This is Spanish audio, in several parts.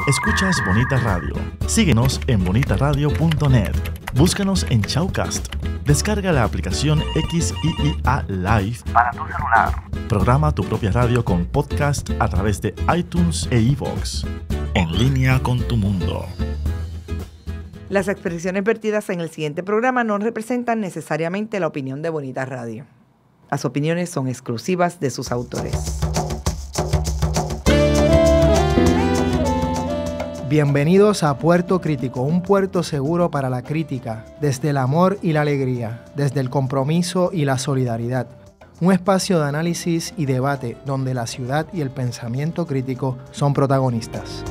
Escuchas Bonita Radio. Síguenos en bonitaradio.net. Búscanos en Shoutcast. Descarga la aplicación XIIA Live para tu celular. Programa tu propia radio con podcast a través de iTunes e iVoox. En línea con tu mundo. Las expresiones vertidas en el siguiente programa no representan necesariamente la opinión de Bonita Radio. Las opiniones son exclusivas de sus autores. Bienvenidos a Puerto Crítico, un puerto seguro para la crítica, desde el amor y la alegría, desde el compromiso y la solidaridad. Un espacio de análisis y debate donde la ciudad y el pensamiento crítico son protagonistas.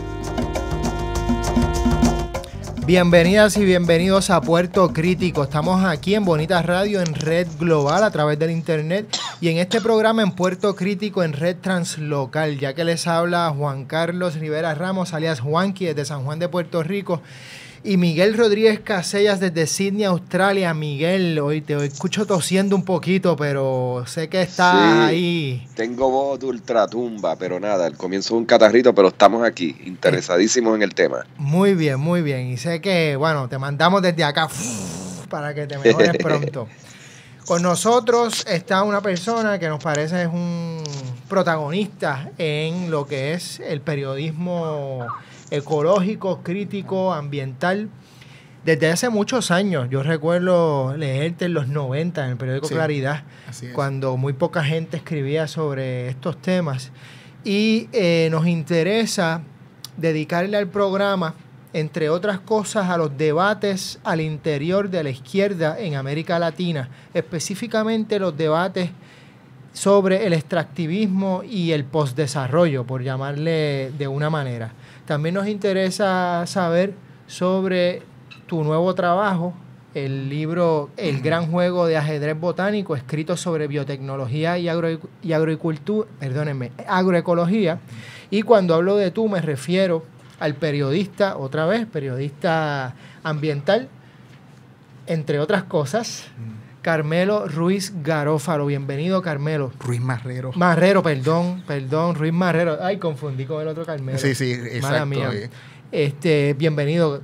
Bienvenidas y bienvenidos a Puerto Crítico. Estamos aquí en Bonita Radio en red global a través del internet y en este programa en Puerto Crítico en red translocal, ya que les habla Juan Carlos Rivera Ramos, alias Juanqui, desde San Juan de Puerto Rico, y Miguel Rodríguez Casellas desde Sydney, Australia. Miguel, hoy te escucho tosiendo un poquito, pero sé que estás ahí. Tengo voz de ultratumba, pero nada, el comienzo de un catarrito, pero estamos aquí, interesadísimos en el tema. Muy bien, muy bien. Y sé que, bueno, te mandamos desde acá para que te mejores pronto. Con nosotros está una persona que nos parece es un protagonista en lo que es el periodismo ecológico, crítico, ambiental, desde hace muchos años. Yo recuerdo leerte en los 90 en el periódico Claridad, cuando muy poca gente escribía sobre estos temas. Y nos interesa dedicarle al programa, entre otras cosas, a los debates al interior de la izquierda en América Latina, específicamente los debates sobre el extractivismo y el postdesarrollo, por llamarle de una manera. También nos interesa saber sobre tu nuevo trabajo, el libro El Gran Juego de Ajedrez Botánico, escrito sobre biotecnología y agroecología. Y cuando hablo de tú me refiero al periodista, otra vez, periodista ambiental, entre otras cosas, Carmelo Ruiz Garófalo. Bienvenido, Carmelo. Ruiz Marrero. Perdón, Ruiz Marrero. Ay, confundí con el otro Carmelo. Sí, exacto. Mala mía. Bienvenido.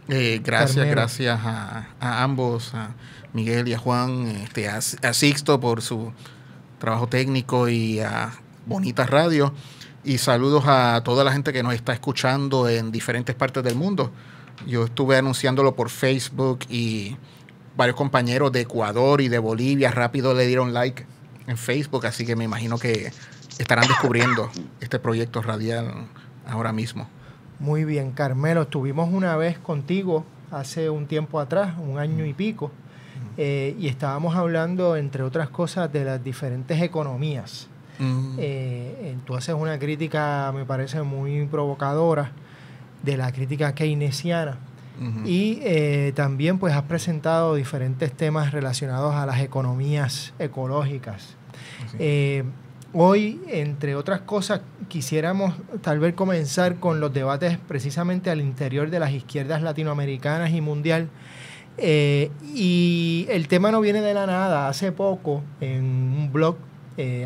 Gracias a ambos, a Miguel y a Juan, a Sixto por su trabajo técnico y a Bonita Radio. Y saludos a toda la gente que nos está escuchando en diferentes partes del mundo. Yo estuve anunciándolo por Facebook y varios compañeros de Ecuador y de Bolivia rápido le dieron like en Facebook, así que me imagino que estarán descubriendo este proyecto radial ahora mismo. Muy bien, Carmelo. Estuvimos una vez contigo hace un tiempo atrás, un año y pico, y estábamos hablando, entre otras cosas, de las diferentes economías. Tú haces una crítica, me parece, muy provocadora de la crítica keynesiana. Y también pues has presentado diferentes temas relacionados a las economías ecológicas. Hoy, entre otras cosas, quisiéramos tal vez comenzar con los debates precisamente al interior de las izquierdas latinoamericanas y mundial. Y el tema no viene de la nada. Hace poco en un blog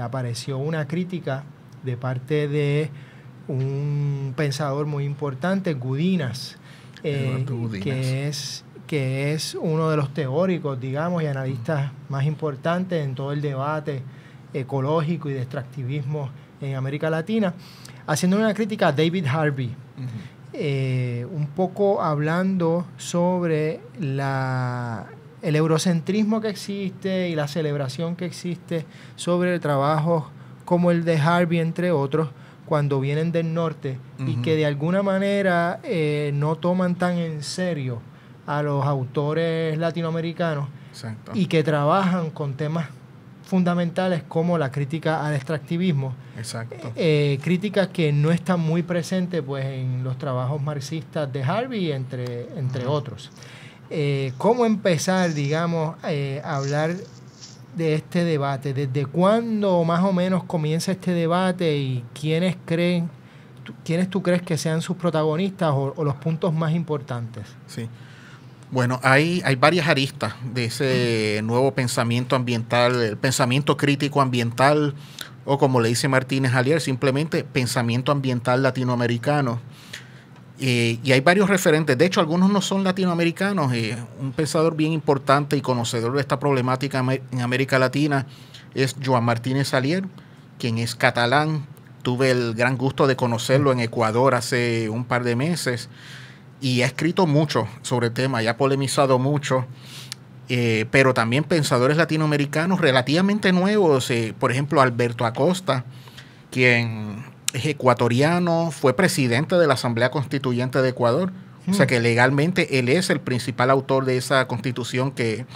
apareció una crítica de parte de un pensador muy importante, Gudinas, que es uno de los teóricos, digamos, y analistas más importantes en todo el debate ecológico y de extractivismo en América Latina, haciendo una crítica a David Harvey, un poco hablando sobre el eurocentrismo que existe y la celebración que existe sobre trabajos como el de Harvey, entre otros, cuando vienen del norte, y que de alguna manera no toman tan en serio a los autores latinoamericanos. Exacto. Y que trabajan con temas fundamentales como la crítica al extractivismo. Exacto. Críticas que no están muy presentes pues, en los trabajos marxistas de Harvey, entre otros. ¿Cómo empezar, digamos, a hablar de este debate? ¿Desde cuándo más o menos comienza este debate y quiénes tú crees que sean sus protagonistas o los puntos más importantes? Sí. Bueno, hay varias aristas de ese nuevo pensamiento ambiental, el pensamiento crítico ambiental, o como le dice Martínez Alier, simplemente pensamiento ambiental latinoamericano. Y hay varios referentes, de hecho algunos no son latinoamericanos. Un pensador bien importante y conocedor de esta problemática en América Latina es Joan Martínez Salier, quien es catalán. Tuve el gran gusto de conocerlo en Ecuador hace un par de meses y ha escrito mucho sobre el tema y ha polemizado mucho, pero también pensadores latinoamericanos relativamente nuevos, por ejemplo Alberto Acosta, quien es ecuatoriano, fue presidente de la Asamblea Constituyente de Ecuador, o sea que legalmente él es el principal autor de esa constitución que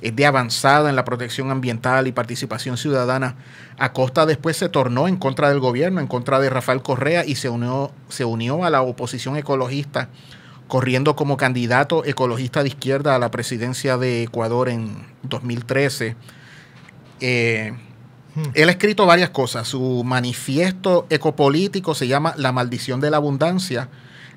es de avanzada en la protección ambiental y participación ciudadana. Acosta después se tornó en contra del gobierno, en contra de Rafael Correa y se unió a la oposición ecologista, corriendo como candidato ecologista de izquierda a la presidencia de Ecuador en 2013. Él ha escrito varias cosas. Su manifiesto ecopolítico se llama La maldición de la abundancia,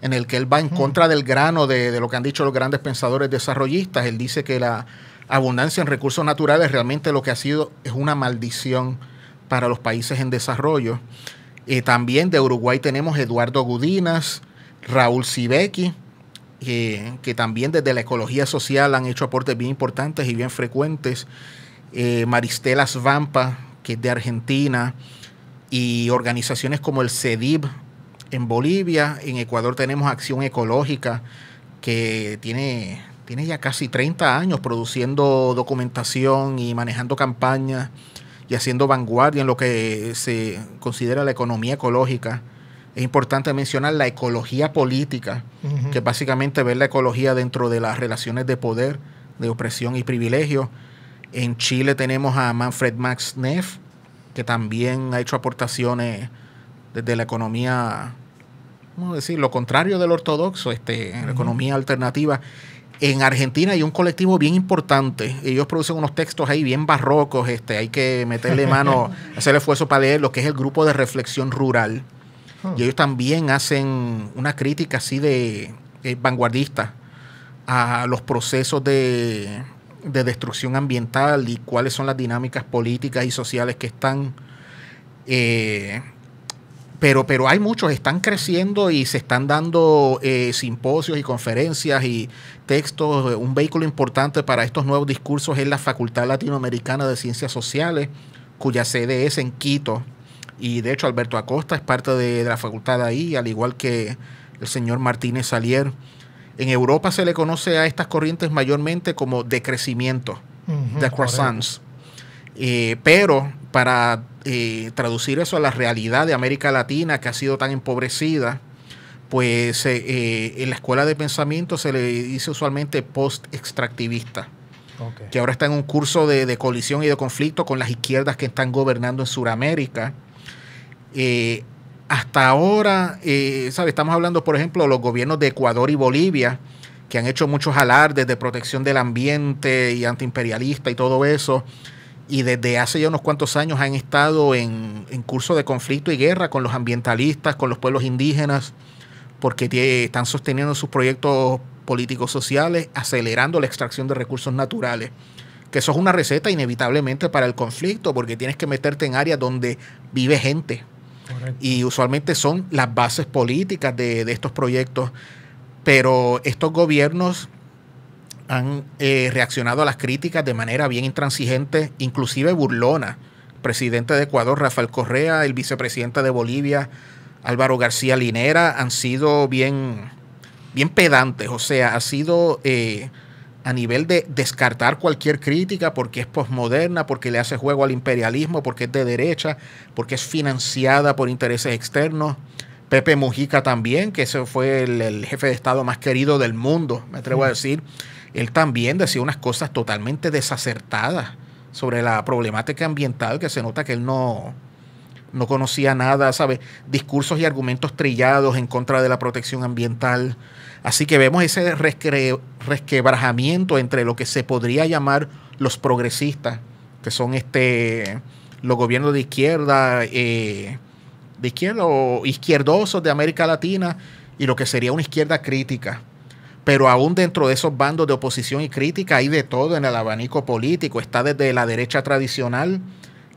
en el que él va en contra del grano de lo que han dicho los grandes pensadores desarrollistas. Él dice que la abundancia en recursos naturales realmente lo que ha sido es una maldición para los países en desarrollo. También de Uruguay tenemos Eduardo Gudinas, Raúl Sibeki, que también desde la ecología social han hecho aportes bien importantes y bien frecuentes. Maristela Svampa, que es de Argentina, y organizaciones como el CEDIB en Bolivia. En Ecuador tenemos Acción Ecológica, que tiene ya casi 30 años produciendo documentación y manejando campañas y haciendo vanguardia en lo que se considera la economía ecológica. Es importante mencionar la ecología política, que es básicamente ver la ecología dentro de las relaciones de poder, de opresión y privilegio. En Chile tenemos a Manfred Max Neff, que también ha hecho aportaciones desde la economía, ¿cómo decir?, lo contrario del ortodoxo, la economía alternativa. En Argentina hay un colectivo bien importante. Ellos producen unos textos ahí bien barrocos. Hay que meterle mano, hacer el esfuerzo para leer lo que es el Grupo de Reflexión Rural. Y ellos también hacen una crítica así de vanguardista a los procesos de destrucción ambiental y cuáles son las dinámicas políticas y sociales que están. Pero hay muchos, están creciendo y se están dando simposios y conferencias y textos. Un vehículo importante para estos nuevos discursos es la Facultad Latinoamericana de Ciencias Sociales, cuya sede es en Quito. Y de hecho Alberto Acosta es parte de la facultad ahí, al igual que el señor Martínez Salier. En Europa se le conoce a estas corrientes mayormente como decrecimiento, decroissance. Pero para traducir eso a la realidad de América Latina, que ha sido tan empobrecida, pues en la escuela de pensamiento se le dice usualmente post-extractivista, que ahora está en un curso de colisión y de conflicto con las izquierdas que están gobernando en Sudamérica. Hasta ahora, estamos hablando, por ejemplo, de los gobiernos de Ecuador y Bolivia, que han hecho muchos alardes de protección del ambiente y antiimperialista y todo eso. Y desde hace ya unos cuantos años han estado en curso de conflicto y guerra con los ambientalistas, con los pueblos indígenas, porque están sosteniendo sus proyectos políticos sociales, acelerando la extracción de recursos naturales. Que eso es una receta inevitablemente para el conflicto, porque tienes que meterte en áreas donde vive gente. Correcto. Y usualmente son las bases políticas de estos proyectos. Pero estos gobiernos han reaccionado a las críticas de manera bien intransigente, inclusive burlona. El presidente de Ecuador, Rafael Correa, el vicepresidente de Bolivia, Álvaro García Linera, han sido bien pedantes. O sea, ha sido a nivel de descartar cualquier crítica porque es posmoderna, porque le hace juego al imperialismo, porque es de derecha, porque es financiada por intereses externos. Pepe Mujica también, que ese fue el jefe de Estado más querido del mundo, me atrevo a decir. Él también decía unas cosas totalmente desacertadas sobre la problemática ambiental, que se nota que él no conocía nada, ¿sabe? Discursos y argumentos trillados en contra de la protección ambiental. Así que vemos ese resquebrajamiento entre lo que se podría llamar los progresistas, que son los gobiernos de izquierda o izquierdosos de América Latina, y lo que sería una izquierda crítica. Pero aún dentro de esos bandos de oposición y crítica hay de todo en el abanico político. Está desde la derecha tradicional,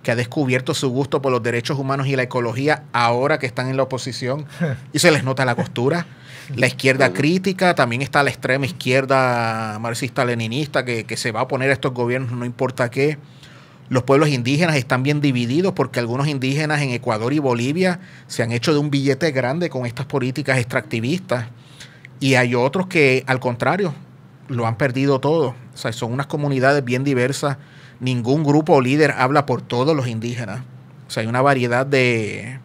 que ha descubierto su gusto por los derechos humanos y la ecología ahora que están en la oposición y se les nota la costura. La izquierda crítica, también está la extrema izquierda marxista-leninista que se va a oponer a estos gobiernos no importa qué. Los pueblos indígenas están bien divididos porque algunos indígenas en Ecuador y Bolivia se han hecho de un billete grande con estas políticas extractivistas y hay otros que al contrario lo han perdido todo. O sea, son unas comunidades bien diversas. Ningún grupo o líder habla por todos los indígenas. O sea, hay una variedad de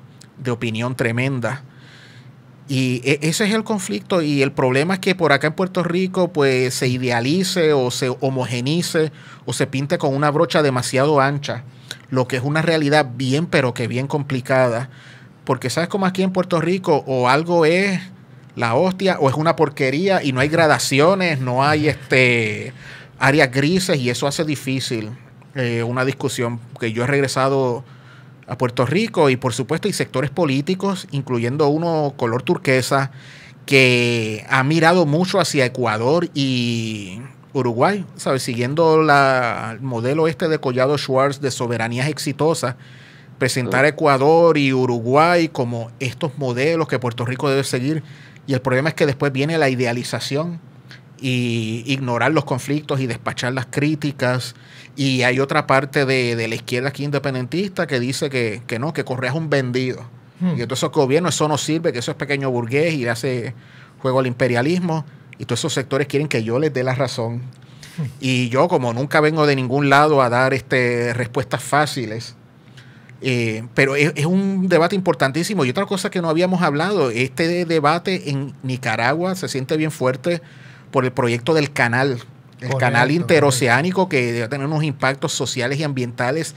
opinión tremenda. Y ese es el conflicto y el problema es que por acá en Puerto Rico pues se idealice o se homogenice o se pinte con una brocha demasiado ancha, lo que es una realidad bien pero que bien complicada, porque sabes como aquí en Puerto Rico o algo es la hostia o es una porquería y no hay gradaciones, no hay áreas grises y eso hace difícil una discusión, que yo he regresado a Puerto Rico y por supuesto hay sectores políticos, incluyendo uno color turquesa, que ha mirado mucho hacia Ecuador y Uruguay, ¿sabes? Siguiendo el modelo de Collado Schwartz de soberanías exitosas, presentar a Ecuador y Uruguay como estos modelos que Puerto Rico debe seguir. Y el problema es que después viene la idealización y ignorar los conflictos y despachar las críticas. Y hay otra parte de la izquierda aquí independentista que dice que no, que Correa es un vendido. Y que todos esos gobiernos, eso no sirve, que eso es pequeño burgués y le hace juego al imperialismo. Y todos esos sectores quieren que yo les dé la razón. Y yo, como nunca vengo de ningún lado a dar respuestas fáciles, pero es un debate importantísimo. Y otra cosa que no habíamos hablado, este debate en Nicaragua se siente bien fuerte por el proyecto del canal. El canal interoceánico que debe tener unos impactos sociales y ambientales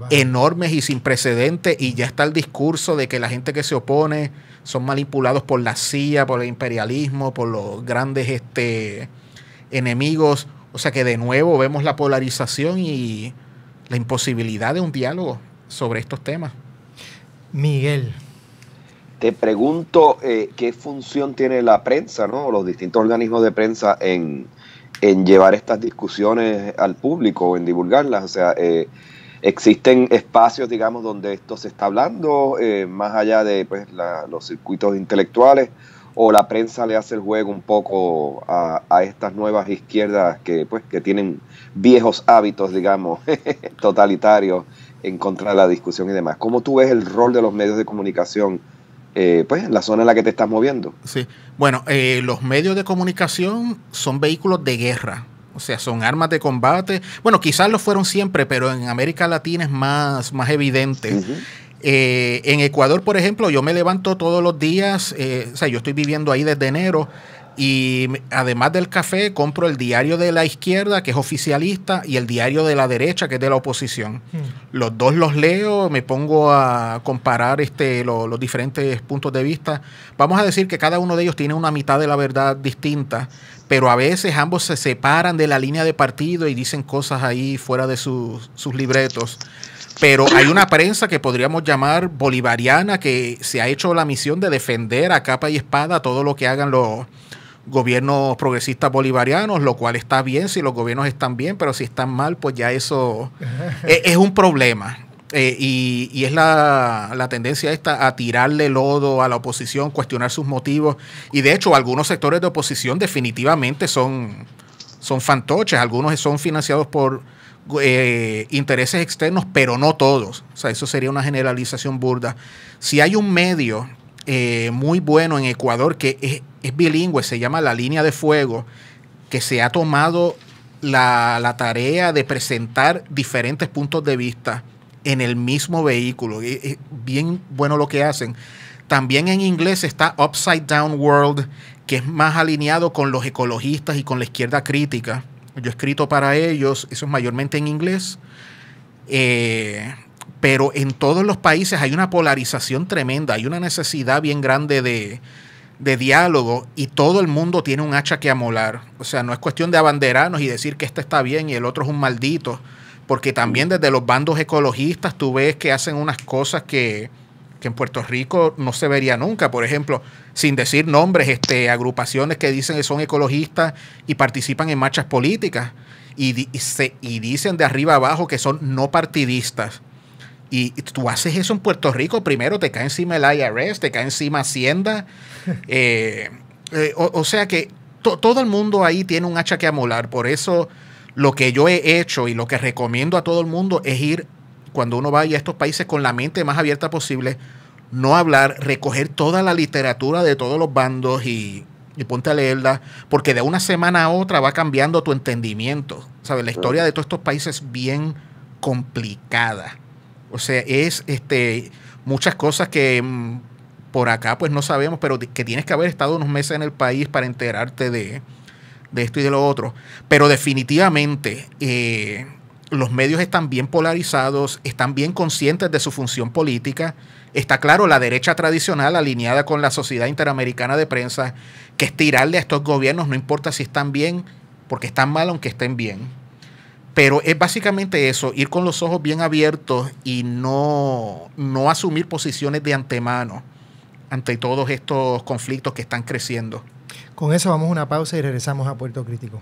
enormes y sin precedentes, y ya está el discurso de que la gente que se opone son manipulados por la CIA, por el imperialismo, por los grandes enemigos. O sea que de nuevo vemos la polarización y la imposibilidad de un diálogo sobre estos temas. Miguel. Te pregunto qué función tiene la prensa, ¿no? Los distintos organismos de prensa en llevar estas discusiones al público o en divulgarlas. O sea, existen espacios, digamos, donde esto se está hablando, más allá de pues, los circuitos intelectuales, o la prensa le hace el juego un poco a estas nuevas izquierdas que tienen viejos hábitos, digamos, totalitarios en contra de la discusión y demás. ¿Cómo tú ves el rol de los medios de comunicación en la zona en la que te estás moviendo? Sí, bueno, los medios de comunicación son vehículos de guerra, o sea, son armas de combate. Bueno, quizás lo fueron siempre, pero en América Latina es más evidente. Uh-huh. En Ecuador, por ejemplo, yo me levanto todos los días, o sea, yo estoy viviendo ahí desde enero, y además del café compro el diario de la izquierda, que es oficialista, y el diario de la derecha, que es de la oposición. Los dos los leo, me pongo a comparar los diferentes puntos de vista. Vamos a decir que cada uno de ellos tiene una mitad de la verdad distinta, pero a veces ambos se separan de la línea de partido y dicen cosas ahí fuera de sus libretos. Pero hay una prensa que podríamos llamar bolivariana, que se ha hecho la misión de defender a capa y espada todo lo que hagan los gobiernos progresistas bolivarianos, lo cual está bien si los gobiernos están bien, pero si están mal, pues ya eso es un problema. Y es la tendencia esta a tirarle lodo a la oposición, cuestionar sus motivos. Y de hecho, algunos sectores de oposición definitivamente son fantoches. Algunos son financiados por intereses externos, pero no todos. O sea, eso sería una generalización burda. Si hay un medio muy bueno en Ecuador que es bilingüe, se llama La Línea de Fuego, que se ha tomado la tarea de presentar diferentes puntos de vista en el mismo vehículo. Es bien bueno lo que hacen. También en inglés está Upside Down World, que es más alineado con los ecologistas y con la izquierda crítica. Yo he escrito para ellos, eso es mayormente en inglés. Pero en todos los países hay una polarización tremenda, hay una necesidad bien grande de diálogo, y todo el mundo tiene un hacha que amolar. O sea, no es cuestión de abanderarnos y decir que este está bien y el otro es un maldito, porque también desde los bandos ecologistas tú ves que hacen unas cosas que en Puerto Rico no se vería nunca. Por ejemplo, sin decir nombres, agrupaciones que dicen que son ecologistas y participan en marchas políticas y dicen de arriba abajo que son no partidistas. Y tú haces eso en Puerto Rico, primero te cae encima el IRS, te cae encima Hacienda. O sea que todo el mundo ahí tiene un hacha que amolar. Por eso lo que yo he hecho y lo que recomiendo a todo el mundo es ir, cuando uno vaya a estos países, con la mente más abierta posible, no hablar, recoger toda la literatura de todos los bandos y ponte a leerla, porque de una semana a otra va cambiando tu entendimiento. ¿Sabes? La historia de todos estos países es bien complicada. O sea, es muchas cosas que por acá pues no sabemos, pero que tienes que haber estado unos meses en el país para enterarte de esto y de lo otro. Pero definitivamente los medios están bien polarizados, están bien conscientes de su función política. Está claro, la derecha tradicional alineada con la Sociedad Interamericana de Prensa, que es tirarle a estos gobiernos, no importa si están bien, porque están mal aunque estén bien. Pero es básicamente eso, ir con los ojos bien abiertos y no asumir posiciones de antemano ante todos estos conflictos que están creciendo. Con eso vamos a una pausa y regresamos a Puerto Crítico.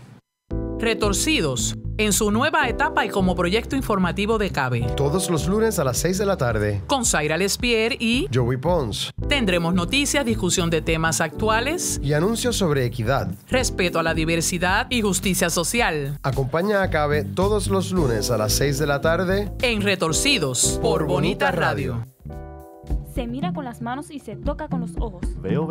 Retorcidos, en su nueva etapa y como proyecto informativo de CABE. Todos los lunes a las 6 de la tarde. Con Zaira Lespier y Joey Pons. Tendremos noticias, discusión de temas actuales y anuncios sobre equidad, respeto a la diversidad y justicia social. Acompaña a CABE todos los lunes a las 6 de la tarde en Retorcidos por Bonita Radio. Se mira con las manos y se toca con los ojos. Veo.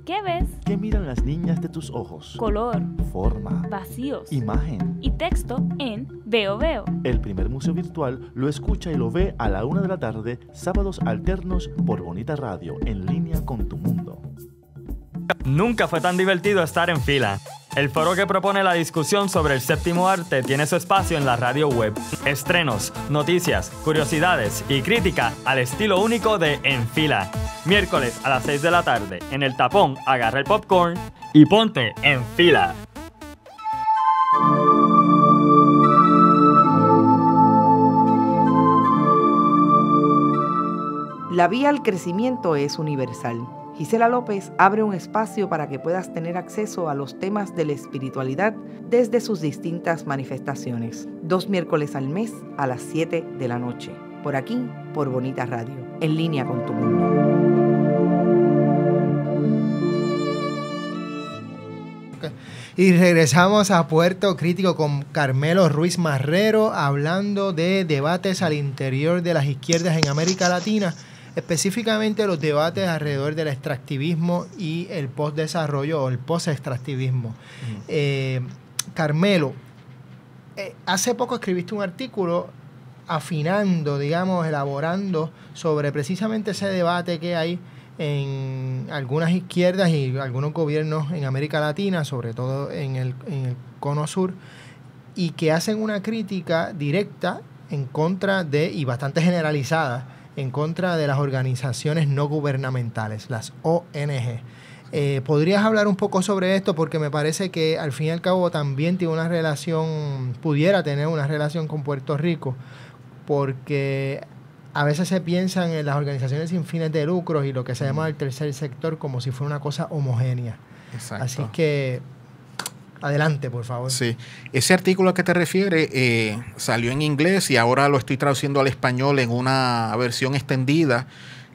¿Qué ves? ¿Qué miran las niñas de tus ojos? Color, forma, vacíos, imagen y texto en Veo. El primer museo virtual lo escucha y lo ve a la 1 de la tarde, sábados alternos por Bonita Radio, en línea con tu mundo. Nunca fue tan divertido estar en fila. El foro que propone la discusión sobre el séptimo arte tiene su espacio en la radio web. Estrenos, noticias, curiosidades y crítica al estilo único de En Fila. Miércoles a las 6 de la tarde, en El Tapón, agarra el popcorn y ponte en fila. La vía al crecimiento es universal. Gisela López abre un espacio para que puedas tener acceso a los temas de la espiritualidad desde sus distintas manifestaciones. 2 miércoles al mes a las 7 de la noche. Por aquí, por Bonita Radio, en línea con tu mundo. Y regresamos a Puerto Crítico con Carmelo Ruiz Marrero, hablando de debates al interior de las izquierdas en América Latina, específicamente los debates alrededor del extractivismo y el postdesarrollo o el post-extractivismo. Carmelo, hace poco escribiste un artículo afinando, digamos, elaborando sobre precisamente ese debate que hay en algunas izquierdas y algunos gobiernos en América Latina, sobre todo en el Cono Sur, y que hacen una crítica directa en contra de, y bastante generalizada, en contra de las organizaciones no gubernamentales, las ONG. ¿Podrías hablar un poco sobre esto? Porque me parece que al fin y al cabo también tiene una relación, pudiera tener una relación con Puerto Rico, porque a veces se piensan en las organizaciones sin fines de lucro y lo que se llama el tercer sector como si fuera una cosa homogénea. Exacto. Así que adelante, por favor. Sí, ese artículo a que te refieres salió en inglés y ahora lo estoy traduciendo al español en una versión extendida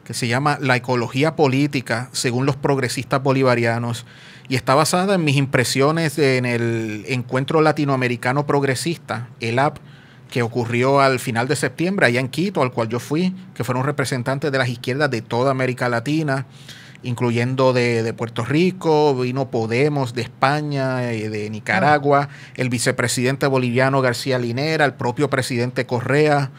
que se llama La ecología política según los progresistas bolivarianos, y está basada en mis impresiones en el Encuentro Latinoamericano Progresista, ELAP, que ocurrió al final de septiembre allá en Quito, al cual yo fui, que fueron representantes de las izquierdas de toda América Latina, incluyendo de Puerto Rico, vino Podemos de España, de Nicaragua, el vicepresidente boliviano García Linera, el propio presidente Correa.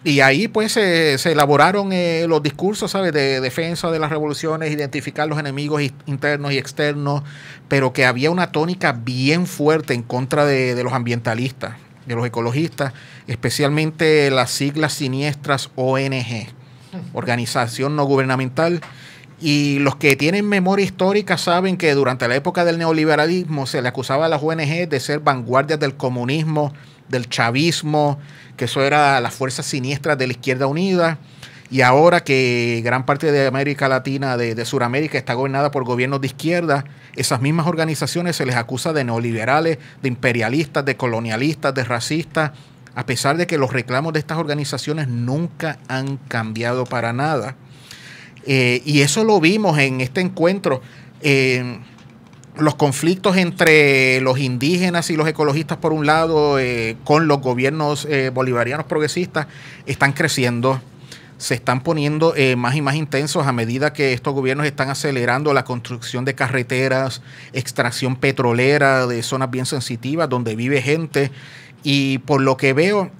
Y ahí pues se elaboraron los discursos, ¿sabes?, de defensa de las revoluciones, identificar los enemigos internos y externos, pero que había una tónica bien fuerte en contra de los ambientalistas, de los ecologistas, especialmente las siglas siniestras ONG, Organización No Gubernamental. Y los que tienen memoria histórica saben que durante la época del neoliberalismo se le acusaba a las ONG de ser vanguardias del comunismo, del chavismo, que eso era las fuerzas siniestras de la Izquierda Unida. Y ahora que gran parte de América Latina, de Sudamérica, está gobernada por gobiernos de izquierda, esas mismas organizaciones se les acusa de neoliberales, de imperialistas, de colonialistas, de racistas. a pesar de que los reclamos de estas organizaciones nunca han cambiado para nada. Y eso lo vimos en este encuentro. Los conflictos entre los indígenas y los ecologistas por un lado, con los gobiernos bolivarianos progresistas, están creciendo. Se están poniendo más y más intensos a medida que estos gobiernos están acelerando la construcción de carreteras, extracción petrolera de zonas bien sensitivas donde vive gente. Y por lo que veo,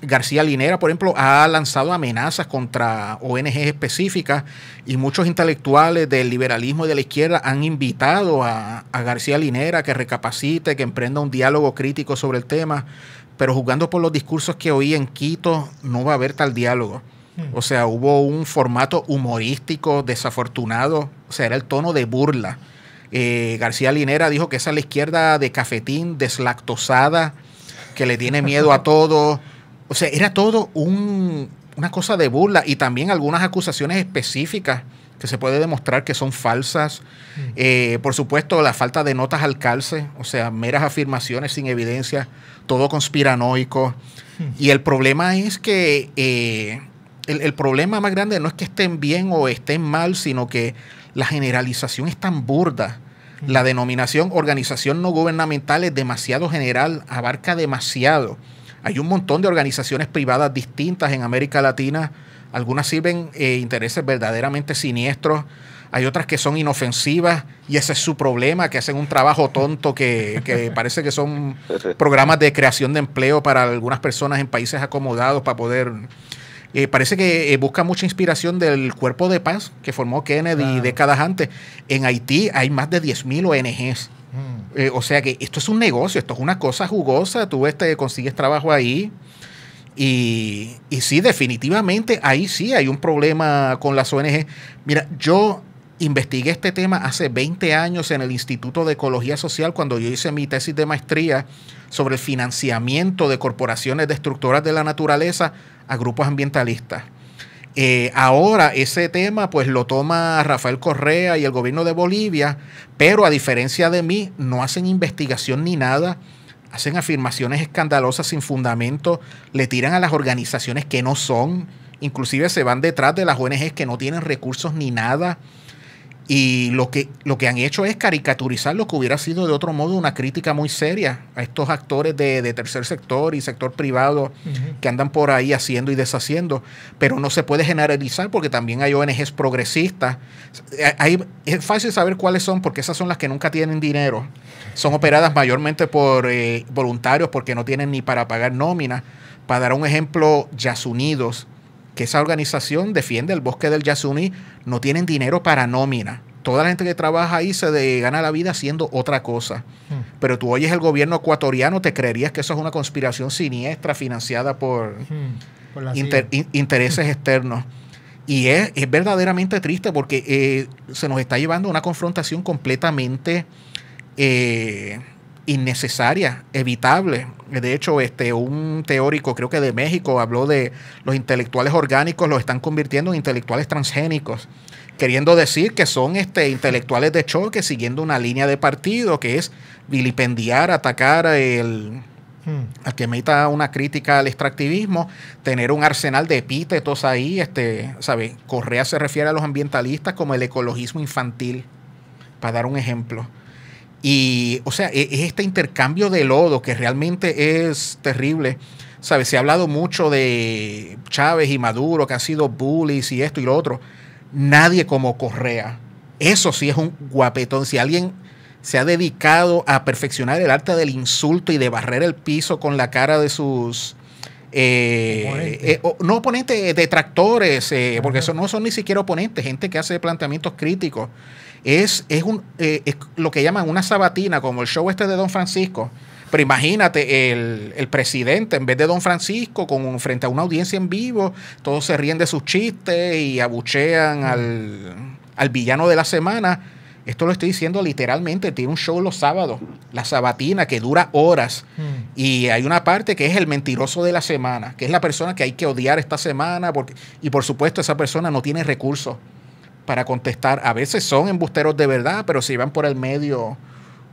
García Linera, por ejemplo, ha lanzado amenazas contra ONGs específicas, y muchos intelectuales del liberalismo y de la izquierda han invitado a García Linera que recapacite, que emprenda un diálogo crítico sobre el tema. Pero juzgando por los discursos que oí en Quito, no va a haber tal diálogo. O sea, hubo un formato humorístico desafortunado, o sea, era el tono de burla. García Linera dijo que esa es la izquierda de cafetín, deslactosada, que le tiene miedo a todo. O sea, era todo una cosa de burla, y también algunas acusaciones específicas que se puede demostrar que son falsas. Por supuesto, la falta de notas al calce, o sea, meras afirmaciones sin evidencia, todo conspiranoico. Y el problema es que el problema más grande no es que estén bien o estén mal, sino que la generalización es tan burda. La denominación organización no gubernamental es demasiado general, abarca demasiado. Hay un montón de organizaciones privadas distintas en América Latina. Algunas sirven intereses verdaderamente siniestros. Hay otras que son inofensivas, y ese es su problema, que hacen un trabajo tonto que parece que son programas de creación de empleo para algunas personas en países acomodados para poder... parece que busca mucha inspiración del Cuerpo de Paz que formó Kennedy décadas antes. En Haití hay más de 10.000 ONGs. O sea que esto es un negocio, esto es una cosa jugosa. Tú consigues trabajo ahí. Y sí, definitivamente, ahí sí hay un problema con las ONG. Mira, yo investigué este tema hace 20 años en el Instituto de Ecología Social, cuando yo hice mi tesis de maestría sobre el financiamiento de corporaciones destructoras de la naturaleza a grupos ambientalistas. Ahora ese tema pues lo toma Rafael Correa y el gobierno de Bolivia, pero a diferencia de mí, no hacen investigación ni nada. Hacen afirmaciones escandalosas sin fundamento, le tiran a las organizaciones que no son, inclusive se van detrás de las ONGs que no tienen recursos ni nada. Y lo que han hecho es caricaturizar lo que hubiera sido de otro modo una crítica muy seria a estos actores de tercer sector y sector privado que andan por ahí haciendo y deshaciendo. Pero no se puede generalizar, porque también hay ONGs progresistas. Es fácil saber cuáles son, porque esas son las que nunca tienen dinero. Son operadas mayormente por voluntarios, porque no tienen ni para pagar nómina. Para dar un ejemplo, Yasunidos, que esa organización defiende el bosque del Yasuní, no tienen dinero para nómina. Toda la gente que trabaja ahí gana la vida haciendo otra cosa. Pero tú oyes el gobierno ecuatoriano, te creerías que eso es una conspiración siniestra financiada por intereses externos. Y es verdaderamente triste, porque se nos está llevando a una confrontación completamente innecesaria, evitable. De hecho, un teórico, creo que de México, habló de los intelectuales orgánicos, los están convirtiendo en intelectuales transgénicos, queriendo decir que son intelectuales de choque, siguiendo una línea de partido que es vilipendiar, atacar al que meta una crítica al extractivismo, tener un arsenal de epítetos ahí. ¿Sabe? Correa se refiere a los ambientalistas como el ecologismo infantil, para dar un ejemplo. Y, o sea, es este intercambio de lodo que realmente es terrible. ¿Sabes? Se ha hablado mucho de Chávez y Maduro, que han sido bullies y esto y lo otro. Nadie como Correa. Eso sí es un guapetón. Si alguien se ha dedicado a perfeccionar el arte del insulto y de barrer el piso con la cara de sus... no oponentes, detractores, porque eso no son ni siquiera oponentes, gente que hace planteamientos críticos. Es lo que llaman una sabatina, como el show de Don Francisco. Pero imagínate, el presidente, en vez de Don Francisco, frente a una audiencia en vivo, todos se ríen de sus chistes y abuchean al villano de la semana. Esto lo estoy diciendo literalmente. Tiene un show los sábados, la sabatina, que dura horas. Y hay una parte que es el mentiroso de la semana, que es la persona que hay que odiar esta semana. Y por supuesto, esa persona no tiene recursos para contestar. A veces son embusteros de verdad, pero se llevan por el medio,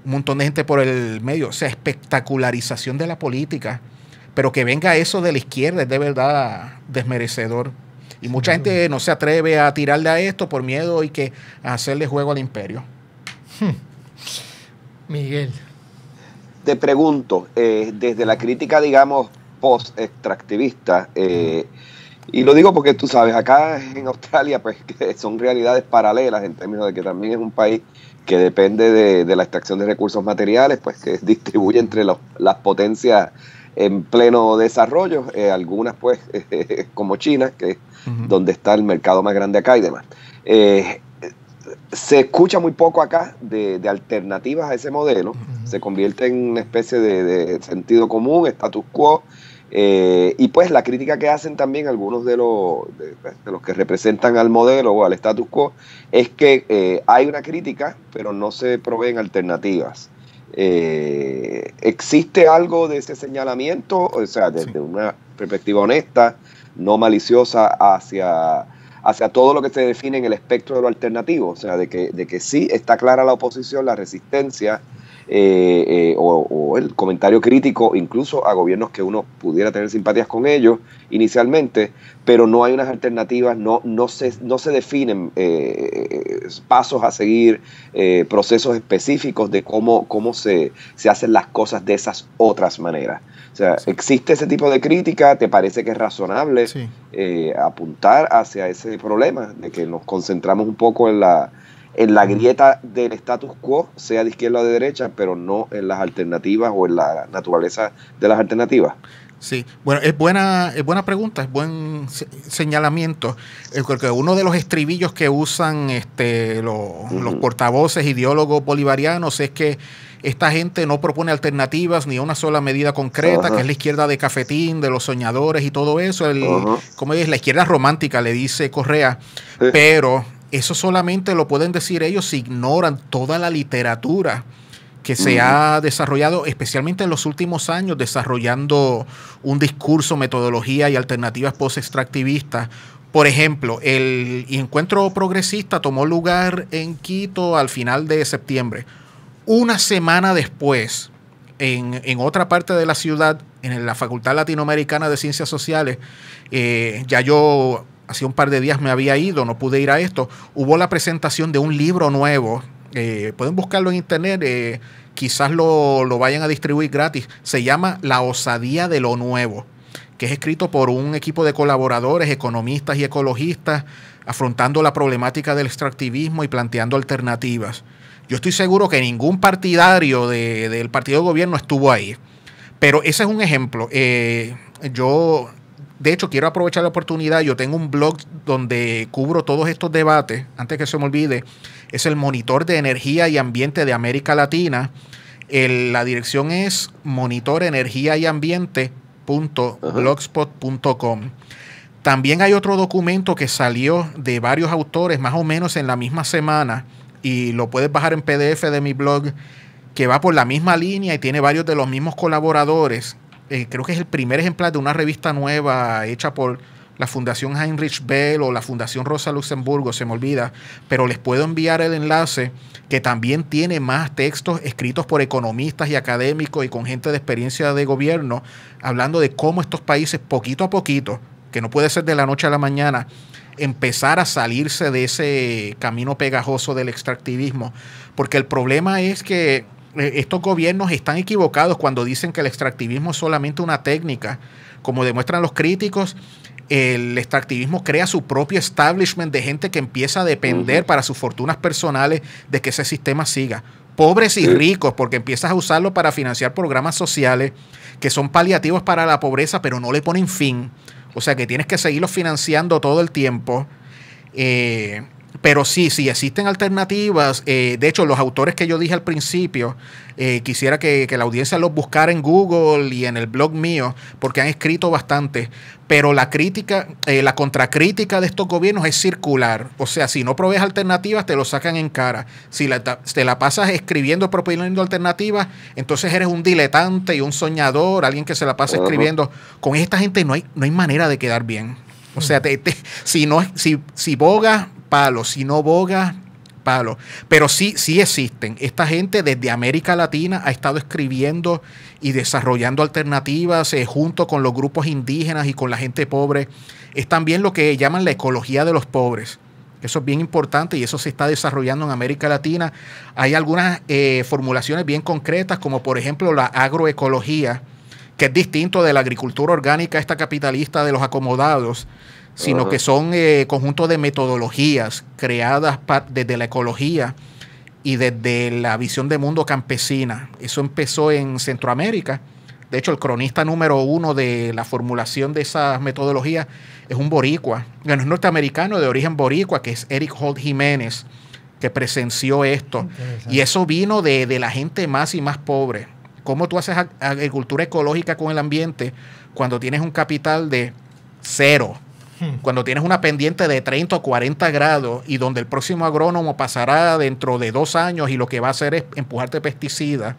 un montón de gente por el medio. O sea, espectacularización de la política. pero que venga eso de la izquierda es de verdad desmerecedor. Y mucha gente no se atreve a tirarle a esto por miedo y que a hacerle juego al imperio. Miguel. Te pregunto, desde la crítica, digamos, post-extractivista, y lo digo porque tú sabes, acá en Australia pues que son realidades paralelas en términos de que también es un país que depende de la extracción de recursos materiales, pues que distribuye entre las potencias en pleno desarrollo, algunas pues como China, que es donde está el mercado más grande acá y demás. Se escucha muy poco acá de alternativas a ese modelo, se convierte en una especie de sentido común, status quo, y pues la crítica que hacen también algunos de los que representan al modelo o al status quo es que hay una crítica, pero no se proveen alternativas. ¿Existe algo de ese señalamiento? O sea, desde una perspectiva honesta, no maliciosa, hacia todo lo que se define en el espectro de lo alternativo, o sea, de que sí está clara la oposición, la resistencia, o el comentario crítico incluso a gobiernos que uno pudiera tener simpatías con ellos inicialmente, pero no hay unas alternativas, no se definen pasos a seguir, procesos específicos de cómo se hacen las cosas de esas otras maneras. O sea, ¿existe ese tipo de crítica? ¿Te parece que es razonable apuntar hacia ese problema de que nos concentramos un poco en la grieta del status quo, sea de izquierda o de derecha, pero no en las alternativas o en la naturaleza de las alternativas? Sí, bueno, es buena pregunta, es buen señalamiento. Porque uno de los estribillos que usan los portavoces ideólogos bolivarianos es que esta gente no propone alternativas ni una sola medida concreta, que es la izquierda de cafetín, de los soñadores y todo eso. Como es la izquierda romántica, le dice Correa, pero eso solamente lo pueden decir ellos si ignoran toda la literatura que se ha desarrollado, especialmente en los últimos años, desarrollando un discurso, metodología y alternativas post-extractivistas. Por ejemplo, el encuentro progresista tomó lugar en Quito al final de septiembre. Una semana después, en otra parte de la ciudad, en la Facultad Latinoamericana de Ciencias Sociales, ya yo hace un par de días me había ido, no pude ir a esto, hubo la presentación de un libro nuevo. Pueden buscarlo en internet, quizás lo vayan a distribuir gratis. Se llama La osadía de lo nuevo, que es escrito por un equipo de colaboradores, economistas y ecologistas, afrontando la problemática del extractivismo y planteando alternativas. Yo estoy seguro que ningún partidario del partido de gobierno estuvo ahí, pero ese es un ejemplo. Yo, de hecho, quiero aprovechar la oportunidad. Yo tengo un blog donde cubro todos estos debates. Antes que se me olvide, es el Monitor de Energía y Ambiente de América Latina. La dirección es monitorenergiayambiente.blogspot.com. También hay otro documento que salió de varios autores más o menos en la misma semana, y lo puedes bajar en PDF de mi blog, que va por la misma línea y tiene varios de los mismos colaboradores. Creo que es el primer ejemplar de una revista nueva hecha por la Fundación Heinrich Bell o la Fundación Rosa Luxemburgo, se me olvida, pero les puedo enviar el enlace, que también tiene más textos escritos por economistas y académicos y con gente de experiencia de gobierno, hablando de cómo estos países poquito a poquito, que no puede ser de la noche a la mañana, empezar a salirse de ese camino pegajoso del extractivismo, porque el problema es que estos gobiernos están equivocados cuando dicen que el extractivismo es solamente una técnica. Como demuestran los críticos, el extractivismo crea su propio establishment de gente que empieza a depender para sus fortunas personales de que ese sistema siga. Pobres y ricos, porque empiezas a usarlo para financiar programas sociales que son paliativos para la pobreza, pero no le ponen fin. O sea que tienes que seguirlos financiando todo el tiempo. Pero sí existen alternativas. De hecho, los autores que yo dije al principio, quisiera que la audiencia los buscara en Google y en el blog mío, porque han escrito bastante. Pero la crítica, la contracrítica de estos gobiernos es circular. O sea, si no provees alternativas, te lo sacan en cara. Si te la pasas escribiendo, proponiendo alternativas, entonces eres un diletante y un soñador, alguien que se la pasa escribiendo. Con esta gente no hay manera de quedar bien. O sea, si bogas, palo. Si no bogas, palo. Pero sí existen. Esta gente desde América Latina ha estado escribiendo y desarrollando alternativas junto con los grupos indígenas y con la gente pobre. Es también lo que llaman la ecología de los pobres. Eso es bien importante y eso se está desarrollando en América Latina. Hay algunas formulaciones bien concretas, como por ejemplo la agroecología, que es distinto de la agricultura orgánica, esta capitalista de los acomodados, sino que son conjuntos de metodologías creadas desde la ecología y desde la visión de mundo campesina. Eso empezó en Centroamérica. De hecho, el cronista número 1 de la formulación de esas metodologías es un boricua, bueno, es norteamericano de origen boricua, que es Eric Holt Jiménez, que presenció esto. Y eso vino de la gente más y más pobre. ¿Cómo tú haces agricultura ecológica con el ambiente cuando tienes un capital de 0? Cuando tienes una pendiente de 30 o 40 grados y donde el próximo agrónomo pasará dentro de 2 años y lo que va a hacer es empujarte pesticidas.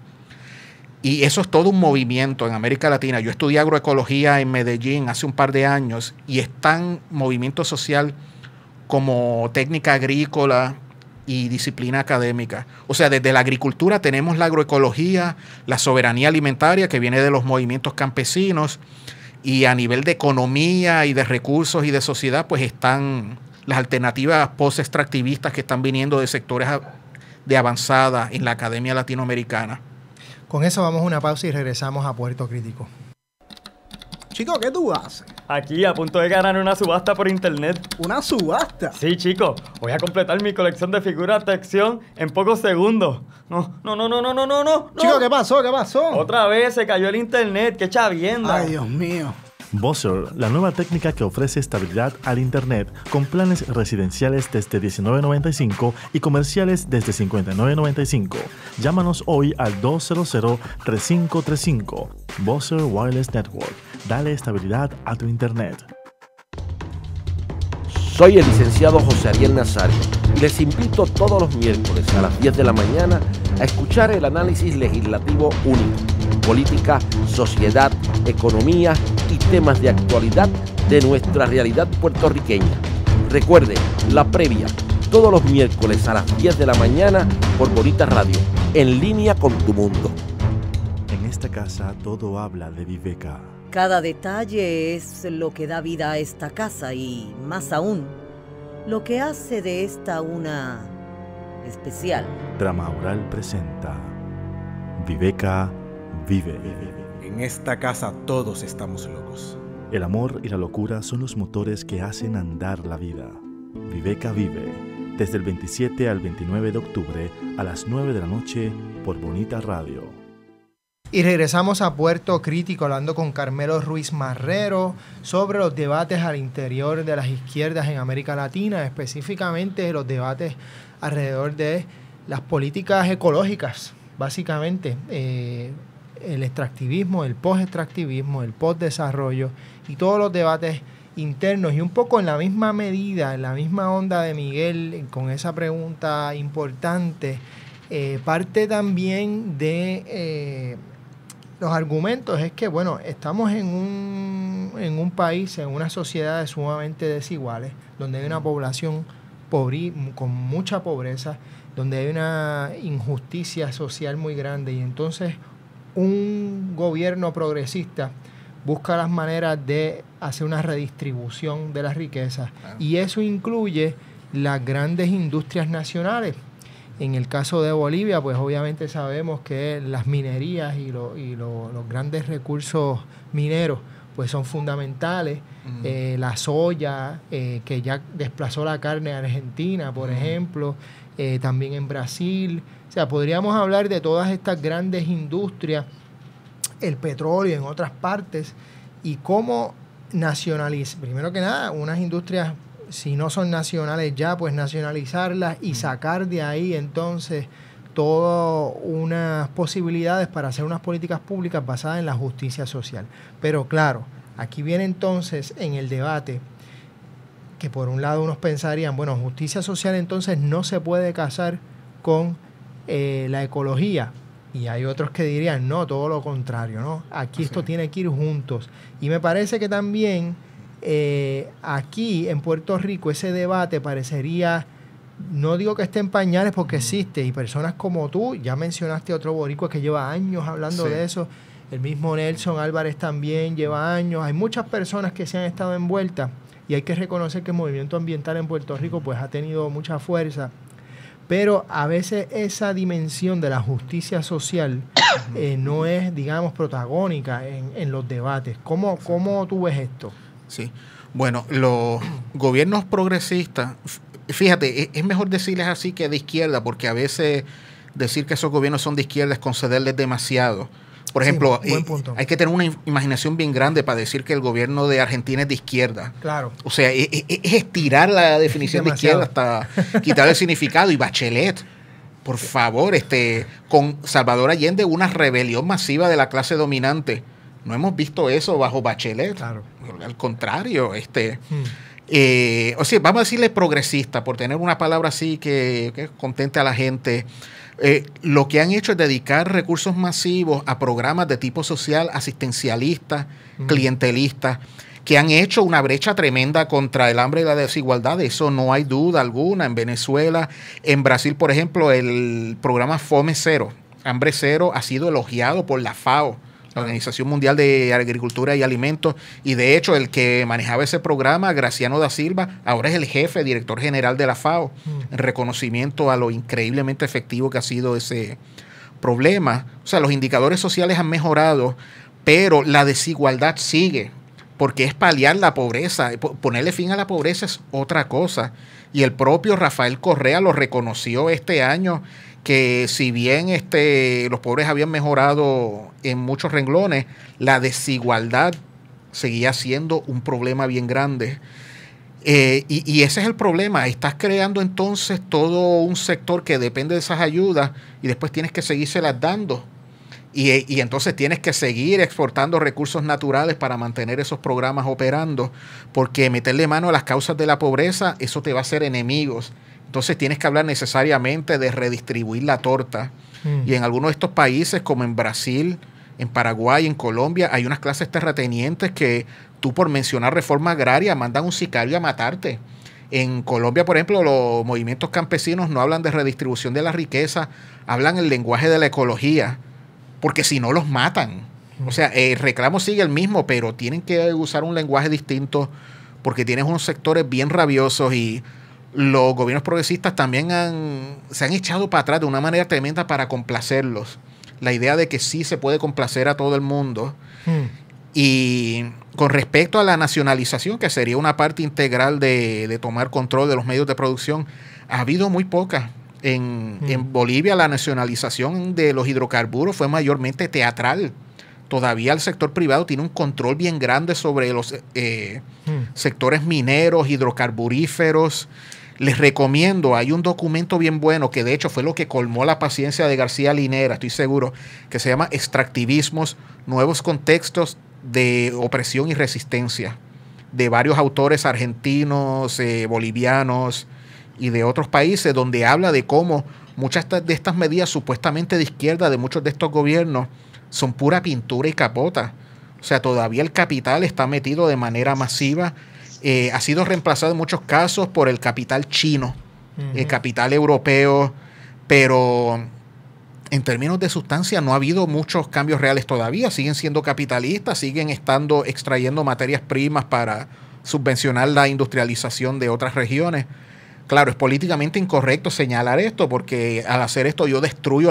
Y eso es todo un movimiento en América Latina. Yo estudié agroecología en Medellín hace un par de años y es tan movimiento social como técnica agrícola y disciplina académica. O sea, desde la agricultura tenemos la agroecología, la soberanía alimentaria que viene de los movimientos campesinos, y a nivel de economía y de recursos y de sociedad, pues están las alternativas post-extractivistas que están viniendo de sectores de avanzada en la academia latinoamericana. Con eso vamos a una pausa y regresamos a Puerto Crítico. Chico, ¿qué tú haces? Aquí, a punto de ganar una subasta por internet. ¿Una subasta? Sí, chico. Voy a completar mi colección de figuras de acción en pocos segundos. No. Chico, ¿qué pasó? ¿Qué pasó? Otra vez se cayó el internet. ¡Qué chavienda! Ay, Dios mío. Buzzer, la nueva técnica que ofrece estabilidad al Internet con planes residenciales desde $19.95 y comerciales desde $59.95. Llámanos hoy al 200-3535. Buzzer Wireless Network. Dale estabilidad a tu Internet. Soy el licenciado José Ariel Nazario y les invito todos los miércoles a las 10 de la mañana a escuchar el análisis legislativo único, política, sociedad, economía y temas de actualidad de nuestra realidad puertorriqueña. Recuerde, La Previa, todos los miércoles a las 10 de la mañana por Bonita Radio, en línea con tu mundo. En esta casa todo habla de Viveca. Cada detalle es lo que da vida a esta casa y, más aún, lo que hace de esta una especial. Drama Oral presenta Viveca Vive. En esta casa todos estamos locos. El amor y la locura son los motores que hacen andar la vida. Viveca Vive, desde el 27 al 29 de octubre a las 9 de la noche por Bonita Radio. Y regresamos a Puerto Crítico hablando con Carmelo Ruiz Marrero sobre los debates al interior de las izquierdas en América Latina, específicamente los debates alrededor de las políticas ecológicas, básicamente el extractivismo, el post-extractivismo, el post-desarrollo y todos los debates internos. Y un poco en la misma medida, en la misma onda de Miguel, con esa pregunta importante, parte también de los argumentos es que, bueno, estamos en un país, en unas sociedades sumamente desiguales, donde hay una población con mucha pobreza, donde hay una injusticia social muy grande, y entonces un gobierno progresista busca las maneras de hacer una redistribución de las riquezas, y eso incluye las grandes industrias nacionales. En el caso de Bolivia, pues obviamente sabemos que las minerías y los grandes recursos mineros pues son fundamentales. La soya, que ya desplazó la carne a Argentina, por ejemplo, también en Brasil. O sea, podríamos hablar de todas estas grandes industrias, el petróleo en otras partes, y cómo nacionalizar, primero que nada, unas industrias, si no son nacionales ya, pues nacionalizarlas y sacar de ahí entonces todas unas posibilidades para hacer unas políticas públicas basadas en la justicia social. Pero claro, aquí viene entonces en el debate que por un lado unos pensarían, bueno, justicia social entonces no se puede casar con la ecología. Y hay otros que dirían, no, todo lo contrario, ¿no? Aquí esto tiene que ir juntos. Y me parece que también aquí en Puerto Rico ese debate parecería no digo que esté en pañales porque existe, y personas como tú, ya mencionaste otro boricua que lleva años hablando de eso, el mismo Nelson Álvarez también lleva años, hay muchas personas que se han estado envueltas, y hay que reconocer que el movimiento ambiental en Puerto Rico pues ha tenido mucha fuerza, pero a veces esa dimensión de la justicia social no es, digamos, protagónica en los debates. ¿Cómo tú ves esto? Sí, bueno, los gobiernos progresistas, fíjate, es mejor decirles así que de izquierda, porque a veces decir que esos gobiernos son de izquierda es concederles demasiado. Por ejemplo, hay que tener una imaginación bien grande para decir que el gobierno de Argentina es de izquierda. Claro. O sea, es estirar la definición de izquierda hasta quitar el significado. Y Bachelet, por favor, con Salvador Allende, una rebelión masiva de la clase dominante. No hemos visto eso bajo Bachelet. Claro. Al contrario, o sea, vamos a decirle progresista, por tener una palabra así que contente a la gente. Lo que han hecho es dedicar recursos masivos a programas de tipo social, asistencialista, clientelista, que han hecho una brecha tremenda contra el hambre y la desigualdad. De eso no hay duda alguna. En Venezuela, en Brasil, por ejemplo, el programa Fome Cero, Hambre Cero, ha sido elogiado por la FAO, la Organización Mundial de Agricultura y Alimentos, y de hecho el que manejaba ese programa, Graciano da Silva, ahora es el jefe, director general de la FAO, en reconocimiento a lo increíblemente efectivo que ha sido ese problema. O sea, los indicadores sociales han mejorado, pero la desigualdad sigue, porque es paliar la pobreza. Ponerle fin a la pobreza es otra cosa, y el propio Rafael Correa lo reconoció este año, que si bien los pobres habían mejorado en muchos renglones, la desigualdad seguía siendo un problema bien grande. Y ese es el problema. Estás creando entonces todo un sector que depende de esas ayudas y después tienes que seguírselas dando. Y entonces tienes que seguir exportando recursos naturales para mantener esos programas operando, porque meterle mano a las causas de la pobreza, eso te va a hacer enemigos. Entonces tienes que hablar necesariamente de redistribuir la torta. Y en algunos de estos países, como en Brasil, en Paraguay, en Colombia, hay unas clases terratenientes que tú, por mencionar reforma agraria, mandan un sicario a matarte. En Colombia, por ejemplo, los movimientos campesinos no hablan de redistribución de la riqueza, hablan el lenguaje de la ecología, porque si no los matan. O sea, el reclamo sigue el mismo, pero tienen que usar un lenguaje distinto porque tienes unos sectores bien rabiosos, y los gobiernos progresistas también se han echado para atrás de una manera tremenda para complacerlos. La idea de que sí se puede complacer a todo el mundo. Y con respecto a la nacionalización, que sería una parte integral de tomar control de los medios de producción, ha habido muy pocas. En Bolivia la nacionalización de los hidrocarburos fue mayormente teatral. Todavía el sector privado tiene un control bien grande sobre los sectores mineros, hidrocarburíferos. Les recomiendo, hay un documento bien bueno que de hecho fue lo que colmó la paciencia de García Linera, estoy seguro, que se llama Extractivismos, Nuevos Contextos de Opresión y Resistencia, de varios autores argentinos, bolivianos y de otros países, donde habla de cómo muchas de estas medidas supuestamente de izquierda de muchos de estos gobiernos son pura pintura y capota. O sea, todavía el capital está metido de manera masiva. Ha sido reemplazado en muchos casos por el capital chino, el capital europeo, pero en términos de sustancia no ha habido muchos cambios reales todavía. Siguen siendo capitalistas, siguen extrayendo materias primas para subvencionar la industrialización de otras regiones. Claro, es políticamente incorrecto señalar esto, porque al hacer esto yo destruyo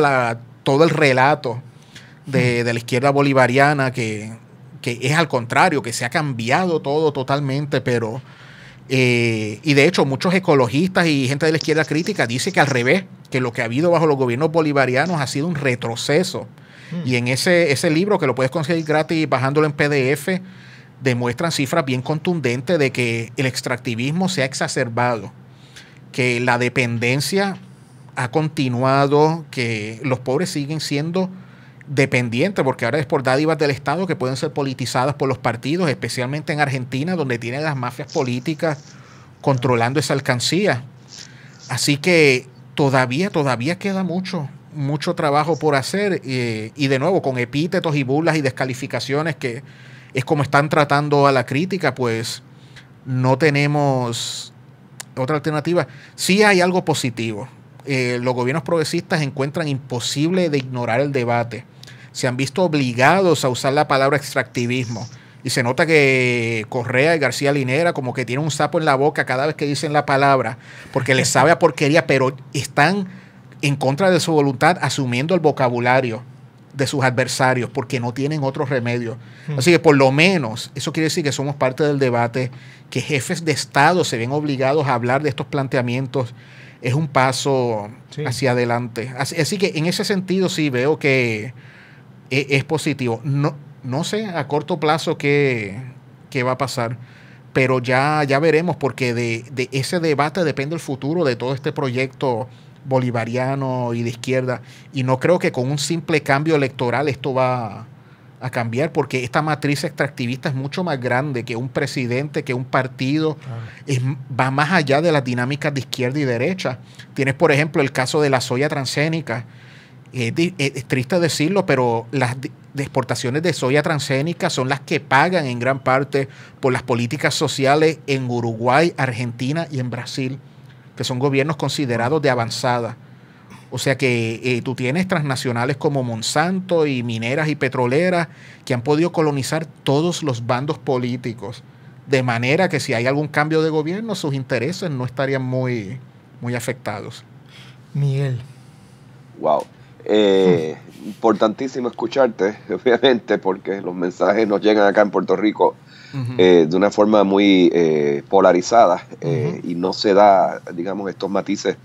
todo el relato de la izquierda bolivariana, que es al contrario, que se ha cambiado todo totalmente, pero y de hecho muchos ecologistas y gente de la izquierda crítica dice que al revés, que lo que ha habido bajo los gobiernos bolivarianos ha sido un retroceso. Y en ese libro, que lo puedes conseguir gratis bajándolo en PDF, demuestran cifras bien contundentes de que el extractivismo se ha exacerbado, que la dependencia ha continuado, que los pobres siguen siendo dependiente, porque ahora es por dádivas del Estado que pueden ser politizadas por los partidos, especialmente en Argentina, donde tienen las mafias políticas controlando esa alcancía. Así que todavía queda mucho trabajo por hacer, y de nuevo, con epítetos y burlas y descalificaciones, que es como están tratando a la crítica, pues no tenemos otra alternativa. Sí hay algo positivo. Los gobiernos progresistas encuentran imposible de ignorar el debate. Se han visto obligados a usar la palabra extractivismo. Y se nota que Correa y García Linera como que tienen un sapo en la boca cada vez que dicen la palabra, porque les sabe a porquería, pero están en contra de su voluntad asumiendo el vocabulario de sus adversarios porque no tienen otro remedio. Así que por lo menos eso quiere decir que somos parte del debate, que jefes de Estado se ven obligados a hablar de estos planteamientos. Es un paso hacia adelante. Así que en ese sentido sí veo que es positivo. No sé a corto plazo qué va a pasar, pero ya veremos, porque de ese debate depende el futuro de todo este proyecto bolivariano y de izquierda. Y no creo que con un simple cambio electoral esto va a cambiar, porque esta matriz extractivista es mucho más grande que un presidente, que un partido. Va más allá de las dinámicas de izquierda y derecha. Tienes, por ejemplo, el caso de la soya transgénica. Es triste decirlo, pero las exportaciones de soya transgénica son las que pagan en gran parte por las políticas sociales en Uruguay, Argentina y en Brasil, que son gobiernos considerados de avanzada. O sea que tú tienes transnacionales como Monsanto y mineras y petroleras que han podido colonizar todos los bandos políticos, de manera que si hay algún cambio de gobierno, sus intereses no estarían muy afectados. Miguel. Wow. Importantísimo escucharte, obviamente, porque los mensajes nos llegan acá en Puerto Rico de una forma muy polarizada y no se da, digamos, estos matices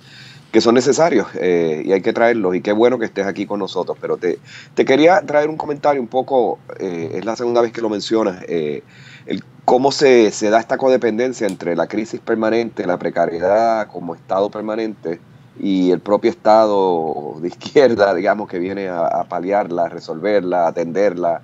que son necesarios y hay que traerlos, y qué bueno que estés aquí con nosotros. Pero te quería traer un comentario un poco, es la segunda vez que lo mencionas, cómo se da esta codependencia entre la crisis permanente, la precariedad como estado permanente y el propio estado de izquierda, digamos, que viene a paliarla, a resolverla, a atenderla.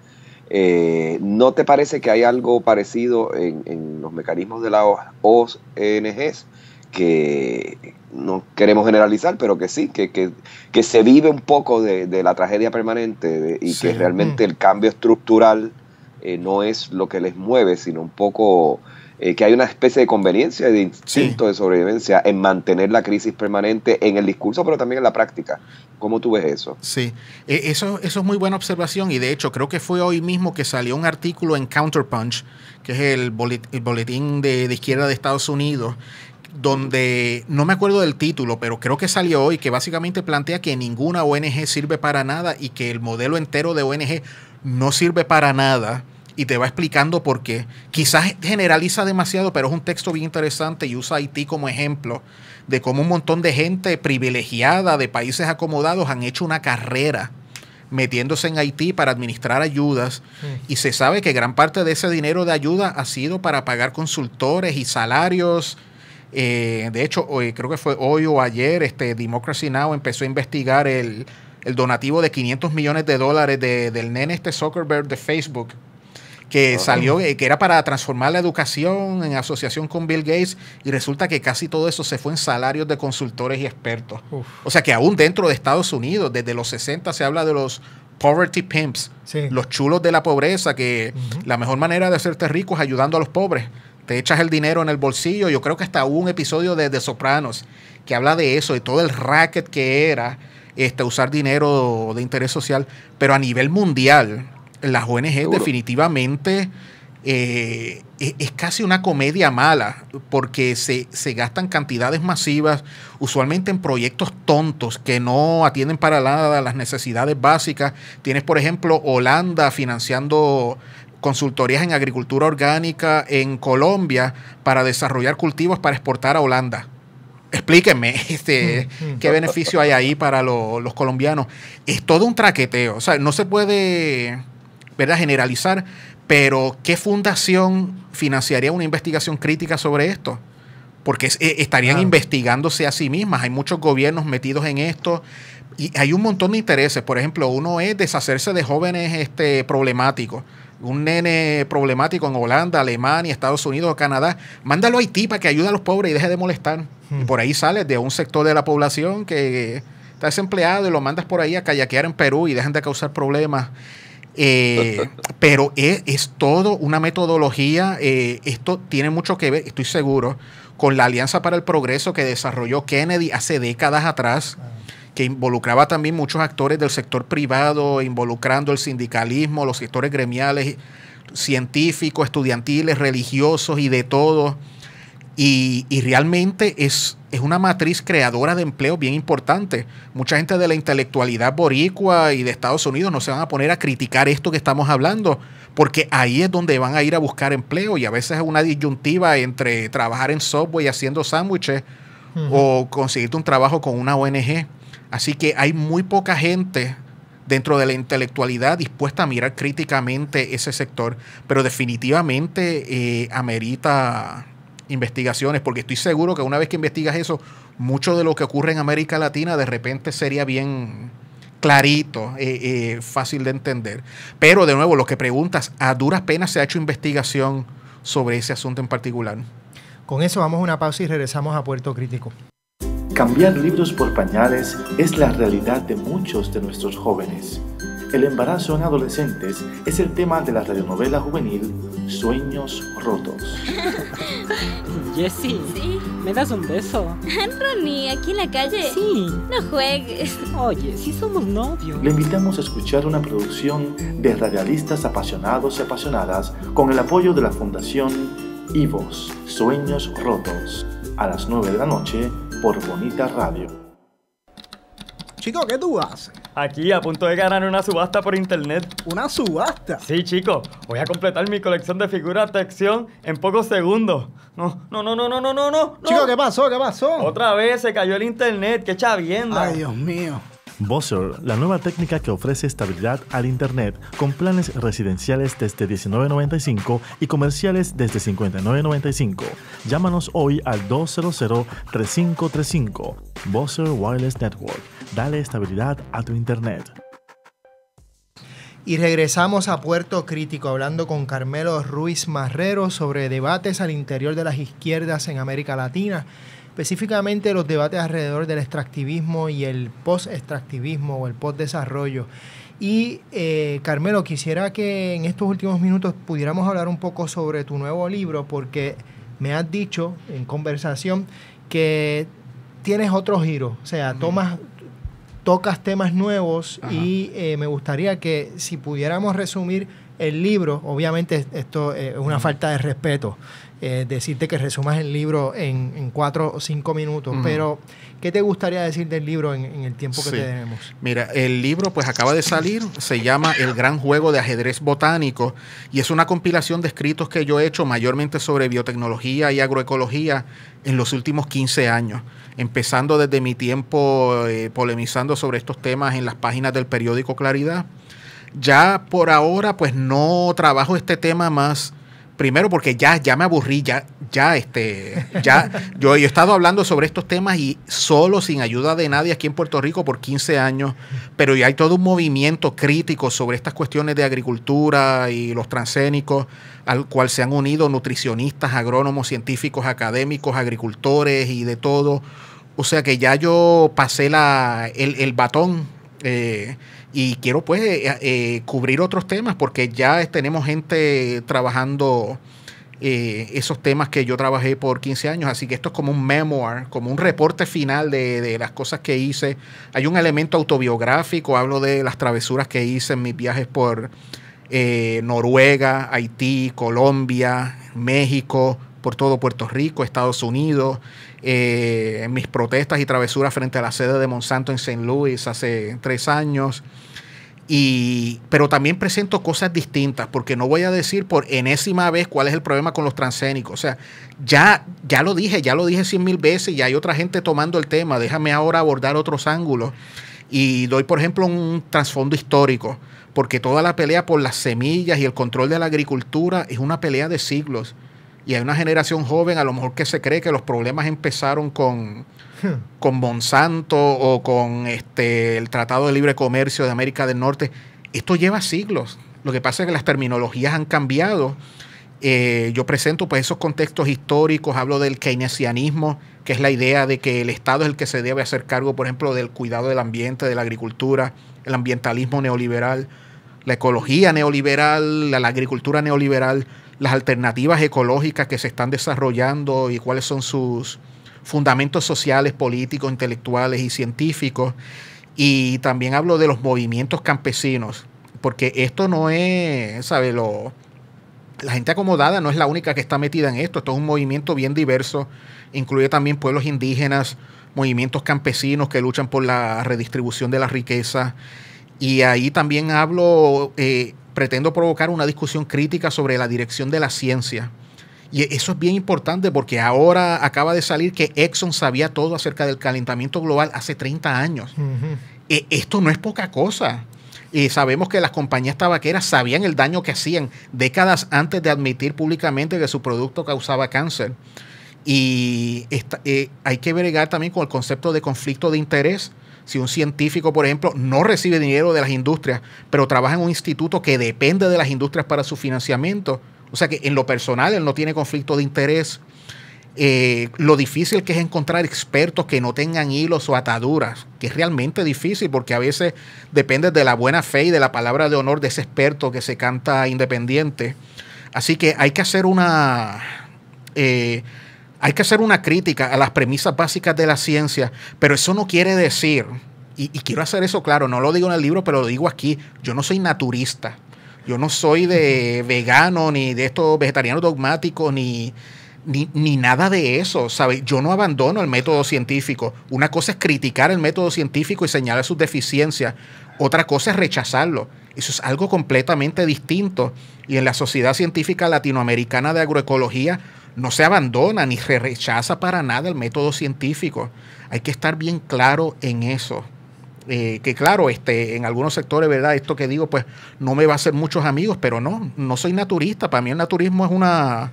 ¿No te parece que hay algo parecido en los mecanismos de las ONGs? Que no queremos generalizar, pero que sí, que se vive un poco de la tragedia permanente y que realmente el cambio estructural no es lo que les mueve, sino un poco que hay una especie de conveniencia y de instinto de sobrevivencia en mantener la crisis permanente en el discurso, pero también en la práctica. ¿Cómo tú ves eso? Sí, eso es muy buena observación, y de hecho creo que fue hoy mismo que salió un artículo en Counterpunch, que es el boletín de izquierda de Estados Unidos, donde no me acuerdo del título, pero creo que salió hoy, que básicamente plantea que ninguna ONG sirve para nada y que el modelo entero de ONG no sirve para nada, y te va explicando por qué. Quizás generaliza demasiado, pero es un texto bien interesante y usa Haití como ejemplo de cómo un montón de gente privilegiada de países acomodados han hecho una carrera metiéndose en Haití para administrar ayudas, y se sabe que gran parte de ese dinero de ayuda ha sido para pagar consultores y salarios. De hecho, creo que fue hoy o ayer, Democracy Now! Empezó a investigar el donativo de $500 millones del nene Zuckerberg de Facebook, que salió, que era para transformar la educación en asociación con Bill Gates, y resulta que casi todo eso se fue en salarios de consultores y expertos. O sea que aún dentro de Estados Unidos, desde los 60 se habla de los poverty pimps, los chulos de la pobreza, que la mejor manera de hacerte rico es ayudando a los pobres. Te echas el dinero en el bolsillo. Yo creo que hasta hubo un episodio de Sopranos que habla de eso, de todo el racket que era usar dinero de interés social. Pero a nivel mundial, las ONG definitivamente es casi una comedia mala, porque se gastan cantidades masivas, usualmente en proyectos tontos que no atienden para nada las necesidades básicas. Tienes, por ejemplo, Holanda financiando consultorías en agricultura orgánica en Colombia para desarrollar cultivos para exportar a Holanda. Explíquenme qué beneficio hay ahí para los colombianos. Es todo un traqueteo. O sea, no se puede, ¿verdad?, generalizar, pero ¿qué fundación financiaría una investigación crítica sobre esto? Porque estarían investigándose a sí mismas. Hay muchos gobiernos metidos en esto y hay un montón de intereses. Por ejemplo, uno es deshacerse de jóvenes problemáticos. Un nene problemático en Holanda, Alemania, Estados Unidos o Canadá, mándalo a Haití para que ayude a los pobres y deje de molestar. Y por ahí sales de un sector de la población que está desempleado y lo mandas por ahí a kayakear en Perú y dejan de causar problemas. Pero es todo una metodología. Esto tiene mucho que ver, estoy seguro, con la Alianza para el Progreso que desarrolló Kennedy hace décadas atrás, que involucraba también muchos actores del sector privado, involucrando el sindicalismo, los sectores gremiales, científicos, estudiantiles, religiosos y de todo. Y realmente es una matriz creadora de empleo bien importante. Mucha gente de la intelectualidad boricua y de Estados Unidos no se van a poner a criticar esto que estamos hablando, porque ahí es donde van a ir a buscar empleo, y a veces es una disyuntiva entre trabajar en Subway haciendo sándwiches o conseguirte un trabajo con una ONG. Así que hay muy poca gente dentro de la intelectualidad dispuesta a mirar críticamente ese sector, pero definitivamente amerita investigaciones, porque estoy seguro que una vez que investigas eso, mucho de lo que ocurre en América Latina de repente sería bien clarito, fácil de entender. Pero de nuevo, lo que preguntas, a duras penas se ha hecho investigación sobre ese asunto en particular. Con eso vamos a una pausa y regresamos a Puerto Crítico. Cambiar libros por pañales es la realidad de muchos de nuestros jóvenes. El embarazo en adolescentes es el tema de la radionovela juvenil Sueños Rotos. Jessie, ¿sí? ¿Me das un beso? Ronnie, ¿aquí en la calle? Sí. No juegues. Oye, sí somos novios. Le invitamos a escuchar una producción de radialistas apasionados y apasionadas con el apoyo de la Fundación IVOS, Sueños Rotos, a las 9 de la noche por Bonita Radio. Chico, ¿qué tú haces? Aquí, a punto de ganar una subasta por internet. ¿Una subasta? Sí, chico. Voy a completar mi colección de figuras de acción en pocos segundos. No. Chico, ¿qué pasó? ¿Qué pasó? Otra vez se cayó el internet. ¡Qué chavienda! Ay, Dios mío. Buzzer, la nueva técnica que ofrece estabilidad al Internet con planes residenciales desde $19.95 y comerciales desde $59.95. Llámanos hoy al 200-3535. Buzzer Wireless Network. Dale estabilidad a tu Internet. Y regresamos a Puerto Crítico hablando con Carmelo Ruiz Marrero sobre debates al interior de las izquierdas en América Latina. Específicamente los debates alrededor del extractivismo y el post-extractivismo o el post-desarrollo. Y Carmelo, quisiera que en estos últimos minutos pudiéramos hablar un poco sobre tu nuevo libro, porque me has dicho en conversación que tienes otro giro, o sea, tocas temas nuevos. Ajá. Y me gustaría que si pudiéramos resumir el libro, obviamente esto es una falta de respeto, decirte que resumas el libro en 4 o 5 minutos, pero ¿qué te gustaría decir del libro en el tiempo que tenemos? Mira, el libro pues acaba de salir, se llama El Gran Juego de Ajedrez Botánico, y es una compilación de escritos que yo he hecho mayormente sobre biotecnología y agroecología en los últimos 15 años, empezando desde mi tiempo polemizando sobre estos temas en las páginas del periódico Claridad. Ya por ahora pues no trabajo este tema más. Primero porque ya me aburrí, yo he estado hablando sobre estos temas y solo, sin ayuda de nadie aquí en Puerto Rico por 15 años, pero ya hay todo un movimiento crítico sobre estas cuestiones de agricultura y los transgénicos, al cual se han unido nutricionistas, agrónomos, científicos, académicos, agricultores y de todo. O sea que ya yo pasé el batón. Y quiero pues cubrir otros temas porque ya tenemos gente trabajando esos temas que yo trabajé por 15 años, así que esto es como un memoir, como un reporte final de las cosas que hice. Hay un elemento autobiográfico, hablo de las travesuras que hice en mis viajes por Noruega, Haití, Colombia, México, por todo Puerto Rico, Estados Unidos, mis protestas y travesuras frente a la sede de Monsanto en St. Louis hace 3 años. Pero también presento cosas distintas, porque no voy a decir por enésima vez cuál es el problema con los transgénicos. O sea, ya lo dije 100,000 veces y hay otra gente tomando el tema. Déjame ahora abordar otros ángulos. Y doy, por ejemplo, un trasfondo histórico, porque toda la pelea por las semillas y el control de la agricultura es una pelea de siglos. Y hay una generación joven a lo mejor que se cree que los problemas empezaron con Monsanto o con el Tratado de Libre Comercio de América del Norte. Esto lleva siglos. Lo que pasa es que las terminologías han cambiado. Yo presento pues esos contextos históricos, hablo del keynesianismo, que es la idea de que el Estado es el que se debe hacer cargo, por ejemplo, del cuidado del ambiente, de la agricultura, el ambientalismo neoliberal, la ecología neoliberal, la agricultura neoliberal, las alternativas ecológicas que se están desarrollando y cuáles son sus fundamentos sociales, políticos, intelectuales y científicos. Y también hablo de los movimientos campesinos, porque esto no es, ¿sabe? La gente acomodada no es la única que está metida en esto. Esto es un movimiento bien diverso, incluye también pueblos indígenas, movimientos campesinos que luchan por la redistribución de la riqueza. Y ahí también pretendo provocar una discusión crítica sobre la dirección de la ciencia. Y eso es bien importante porque ahora acaba de salir que Exxon sabía todo acerca del calentamiento global hace 30 años. Esto no es poca cosa. Y sabemos que las compañías tabaqueras sabían el daño que hacían décadas antes de admitir públicamente que su producto causaba cáncer. Y hay que bregar también con el concepto de conflicto de interés. Si un científico, por ejemplo, no recibe dinero de las industrias, pero trabaja en un instituto que depende de las industrias para su financiamiento, o sea que en lo personal él no tiene conflicto de interés. Lo difícil que es encontrar expertos que no tengan hilos o ataduras, que es realmente difícil porque a veces depende de la buena fe y de la palabra de honor de ese experto que se canta independiente. Así que hay que hacer una crítica a las premisas básicas de la ciencia, pero eso no quiere decir, y quiero hacer eso claro, no lo digo en el libro, pero lo digo aquí, yo no soy naturista, yo no soy de vegano, ni de estos vegetarianos dogmáticos, ni nada de eso, ¿sabe? Yo no abandono el método científico. Una cosa es criticar el método científico y señalar sus deficiencias, otra cosa es rechazarlo. Eso es algo completamente distinto, y en la Sociedad Científica Latinoamericana de Agroecología no se abandona ni se rechaza para nada el método científico. Hay que estar bien claro en eso. Que claro, en algunos sectores, ¿verdad? Esto que digo, pues no me va a hacer muchos amigos, pero no soy naturista. Para mí el naturismo es una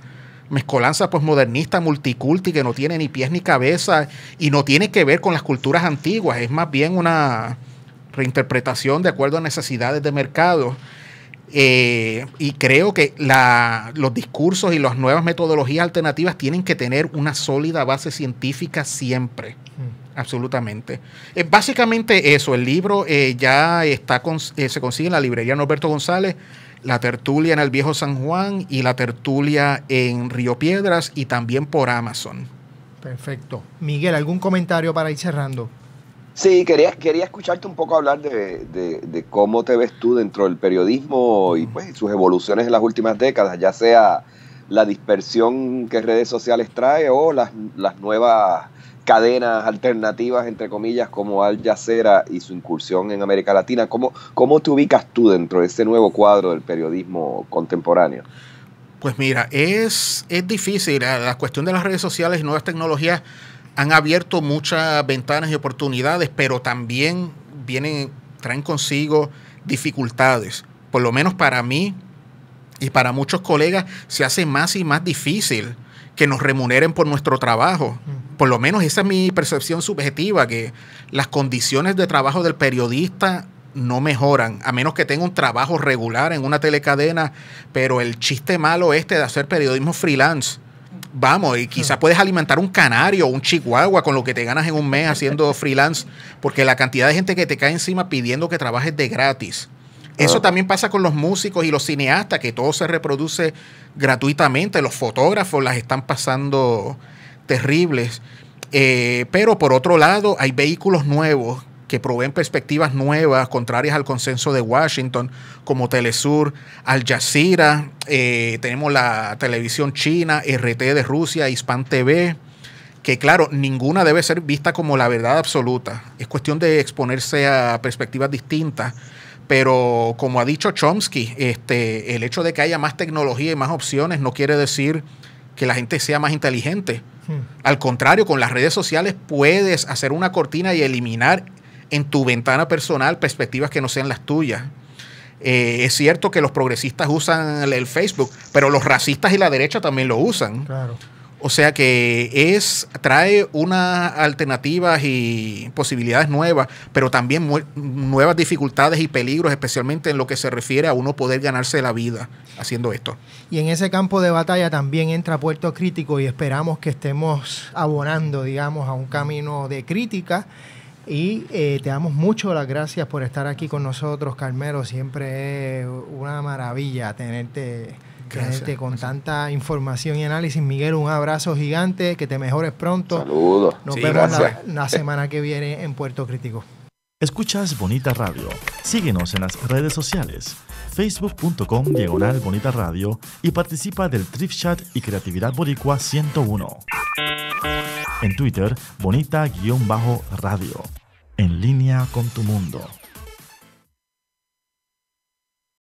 mezcolanza posmodernista, multiculti, que no tiene ni pies ni cabeza y no tiene que ver con las culturas antiguas. Es más bien una reinterpretación de acuerdo a necesidades de mercado. Y creo que los discursos y las nuevas metodologías alternativas tienen que tener una sólida base científica siempre. Absolutamente. Básicamente eso. El libro ya se consigue en la librería Norberto González, La Tertulia en el Viejo San Juan y La Tertulia en Río Piedras, y también por Amazon. Perfecto. Miguel, ¿algún comentario para ir cerrando? Sí, quería escucharte un poco hablar de cómo te ves tú dentro del periodismo y pues sus evoluciones en las últimas décadas, ya sea la dispersión que redes sociales trae o las nuevas cadenas alternativas, entre comillas, como Al Jazeera y su incursión en América Latina. ¿Cómo te ubicas tú dentro de este nuevo cuadro del periodismo contemporáneo? Pues mira, es difícil. La cuestión de las redes sociales y nuevas tecnologías han abierto muchas ventanas y oportunidades, pero también traen consigo dificultades. Por lo menos para mí y para muchos colegas se hace más y más difícil que nos remuneren por nuestro trabajo. Por lo menos esa es mi percepción subjetiva, que las condiciones de trabajo del periodista no mejoran, a menos que tenga un trabajo regular en una telecadena, pero el chiste malo de hacer periodismo freelance, vamos, y quizás puedes alimentar un canario o un chihuahua con lo que te ganas en un mes haciendo freelance, porque la cantidad de gente que te cae encima pidiendo que trabajes de gratis. Eso también pasa con los músicos y los cineastas, que todo se reproduce gratuitamente. Los fotógrafos las están pasando terribles. Pero por otro lado, hay vehículos nuevos que proveen perspectivas nuevas, contrarias al consenso de Washington, como Telesur, Al Jazeera, tenemos la televisión china, RT de Rusia, Hispan TV, que claro, ninguna debe ser vista como la verdad absoluta. Es cuestión de exponerse a perspectivas distintas. Pero como ha dicho Chomsky, el hecho de que haya más tecnología y más opciones no quiere decir que la gente sea más inteligente. Al contrario, con las redes sociales puedes hacer una cortina y eliminar en tu ventana personal perspectivas que no sean las tuyas. Es cierto que los progresistas usan el Facebook, pero los racistas y la derecha también lo usan. Claro. O sea que trae unas alternativas y posibilidades nuevas, pero también nuevas dificultades y peligros, especialmente en lo que se refiere a uno poder ganarse la vida haciendo esto. Y en ese campo de batalla también entra Puerto Crítico, y esperamos que estemos abonando, digamos, a un camino de crítica. Y te damos mucho las gracias por estar aquí con nosotros, Carmelo. Siempre es una maravilla tenerte Con tanta información y análisis. Miguel, un abrazo gigante, que te mejores pronto. Saludos. Nos vemos la semana que viene en Puerto Crítico. Escuchas Bonita Radio. Síguenos en las redes sociales, facebook.com/Bonita Radio, y participa del Thrift Chat y Creatividad Boricua 101. En Twitter, Bonita-Radio. En línea con tu mundo.